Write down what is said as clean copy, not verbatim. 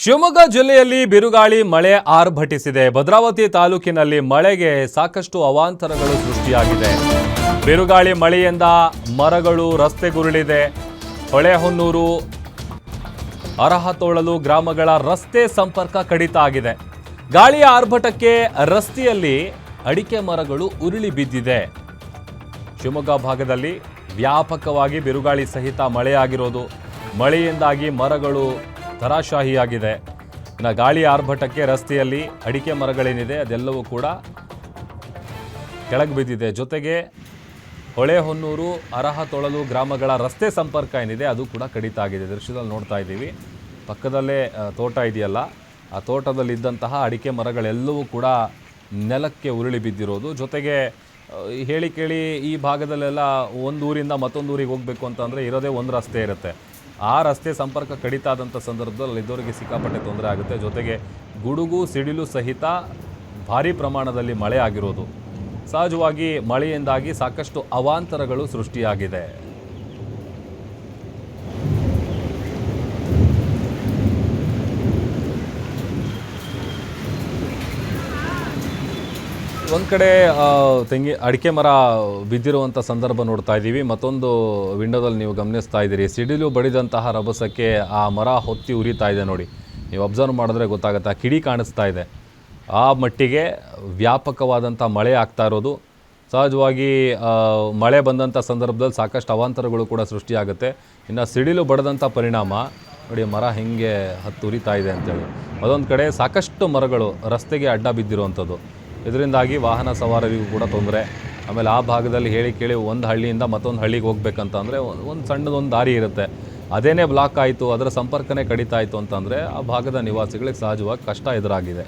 ಶಿವಮೊಗ್ಗ ಜಿಲ್ಲೆಯಲ್ಲಿ ಬಿರುಗಾಳಿ ಮಳೆ ಆರ್ಭಟಿಸಿದೆ. ಭದ್ರಾವತಿ ತಾಲೂಕಿನಲ್ಲಿ ಮಳೆಗೆ ಸಾಕಷ್ಟು ಅವಾಂತರಗಳು ಸೃಷ್ಟಿಯಾಗಿದೆ. ಬಿರುಗಾಳಿ ಮಳೆಯಿಂದ ಮರಗಳು ರಸ್ತೆಗುರುಳಿದೆ. ಹೊಳೆಹೊನ್ನೂರು, ಅರಹತೋಳಲು ಗ್ರಾಮಗಳ ರಸ್ತೆ ಸಂಪರ್ಕ ಕಡಿತ ಆಗಿದೆ. ಗಾಳಿಯ ಆರ್ಭಟಕ್ಕೆ ರಸ್ತೆಯಲ್ಲಿ ಅಡಿಕೆ ಮರಗಳು ಉರುಳಿ ಬಿದ್ದಿದೆ. ಶಿವಮೊಗ್ಗ ಭಾಗದಲ್ಲಿ ವ್ಯಾಪಕವಾಗಿ ಬಿರುಗಾಳಿ ಸಹಿತ ಮಳೆಯಾಗಿರೋದು. ಮಳೆಯಿಂದಾಗಿ ಮರಗಳು ತರಾಶಾಹಿಯಾಗಿದೆ. ಇನ್ನು ಗಾಳಿ ಆರ್ಭಟಕ್ಕೆ ರಸ್ತೆಯಲ್ಲಿ ಅಡಿಕೆ ಮರಗಳೇನಿದೆ ಅದೆಲ್ಲವೂ ಕೂಡ ಕೆಳಗೆ ಬಿದ್ದಿದೆ. ಜೊತೆಗೆ ಹೊಳೆಹೊನ್ನೂರು, ಅರಹತೊಳಲು ಗ್ರಾಮಗಳ ರಸ್ತೆ ಸಂಪರ್ಕ ಏನಿದೆ ಅದು ಕೂಡ ಕಡಿತ ಆಗಿದೆ. ದೃಶ್ಯದಲ್ಲಿ ನೋಡ್ತಾ ಇದ್ದೀವಿ. ಪಕ್ಕದಲ್ಲೇ ತೋಟ ಇದೆಯಲ್ಲ, ಆ ತೋಟದಲ್ಲಿದ್ದಂತಹ ಅಡಿಕೆ ಮರಗಳೆಲ್ಲವೂ ಕೂಡ ನೆಲಕ್ಕೆ ಉರುಳಿ ಬಿದ್ದಿರೋದು. ಜೊತೆಗೆ ಹೇಳಿ ಕೇಳಿ ಈ ಭಾಗದಲ್ಲೆಲ್ಲ ಒಂದು ಊರಿಂದ ಮತ್ತೊಂದು ಊರಿಗೆ ಹೋಗಬೇಕು ಅಂತಂದರೆ ಇರೋದೇ ಒಂದು ರಸ್ತೆ ಇರುತ್ತೆ. ಆ ರಸ್ತೆ ಸಂಪರ್ಕ ಕಡಿತ ಆದಂಥ ಸಂದರ್ಭದಲ್ಲಿ ಇದ್ದವರಿಗೆ ಸಿಕ್ಕಾಪಟ್ಟೆ ತೊಂದರೆ ಆಗುತ್ತೆ. ಜೊತೆಗೆ ಗುಡುಗು ಸಿಡಿಲು ಸಹಿತ ಭಾರೀ ಪ್ರಮಾಣದಲ್ಲಿ ಮಳೆ ಆಗಿರೋದು. ಸಹಜವಾಗಿ ಮಳೆಯಿಂದಾಗಿ ಸಾಕಷ್ಟು ಅವಾಂತರಗಳು ಸೃಷ್ಟಿಯಾಗಿದೆ. ಒಂದು ಕಡೆ ಅಡಿಕೆ ಮರ ಬಿದ್ದಿರುವಂಥ ಸಂದರ್ಭ ನೋಡ್ತಾ ಇದ್ದೀವಿ. ಮತ್ತೊಂದು ವಿಂಡೋದಲ್ಲಿ ನೀವು ಗಮನಿಸ್ತಾ ಇದ್ದೀರಿ, ಸಿಡಿಲು ಬಡಿದಂತಹ ರಭಸಕ್ಕೆ ಆ ಮರ ಹೊತ್ತಿ ಉರಿತಾ ಇದೆ ನೋಡಿ. ನೀವು ಅಬ್ಸರ್ವ್ ಮಾಡಿದ್ರೆ ಗೊತ್ತಾಗುತ್ತೆ, ಆ ಕಿಡಿ ಕಾಣಿಸ್ತಾ ಇದೆ. ಆ ಮಟ್ಟಿಗೆ ವ್ಯಾಪಕವಾದಂಥ ಮಳೆ ಆಗ್ತಾ ಇರೋದು. ಸಹಜವಾಗಿ ಮಳೆ ಬಂದಂಥ ಸಂದರ್ಭದಲ್ಲಿ ಸಾಕಷ್ಟು ಅವಾಂತರಗಳು ಕೂಡ ಸೃಷ್ಟಿಯಾಗುತ್ತೆ. ಇನ್ನು ಸಿಡಿಲು ಬಡದಂಥ ಪರಿಣಾಮ ನೋಡಿ, ಮರ ಹೆಂಗೆ ಹತ್ತು ಉರಿತಾ ಇದೆ ಅಂತೇಳಿ. ಅದೊಂದು ಕಡೆ ಸಾಕಷ್ಟು ಮರಗಳು ರಸ್ತೆಗೆ ಅಡ್ಡ ಬಿದ್ದಿರುವಂಥದ್ದು. ಇದರಿಂದಾಗಿ ವಾಹನ ಸವಾರರಿಗೂ ಕೂಡ ತೊಂದರೆ. ಆಮೇಲೆ ಆ ಭಾಗದಲ್ಲಿ ಹೇಳಿ ಕೇಳಿ ಒಂದು ಹಳ್ಳಿಯಿಂದ ಮತ್ತೊಂದು ಹಳ್ಳಿಗೆ ಹೋಗ್ಬೇಕಂತಂದರೆ ಒಂದು ಸಣ್ಣದೊಂದು ದಾರಿ ಇರುತ್ತೆ, ಅದೇನೇ ಬ್ಲಾಕ್ ಆಯಿತು, ಅದರ ಸಂಪರ್ಕನೇ ಕಡಿತ ಆಯಿತು ಅಂತಂದರೆ ಆ ಭಾಗದ ನಿವಾಸಿಗಳಿಗೆ ಸಹಜವಾಗಿ ಕಷ್ಟ ಎದುರಾಗಿದೆ.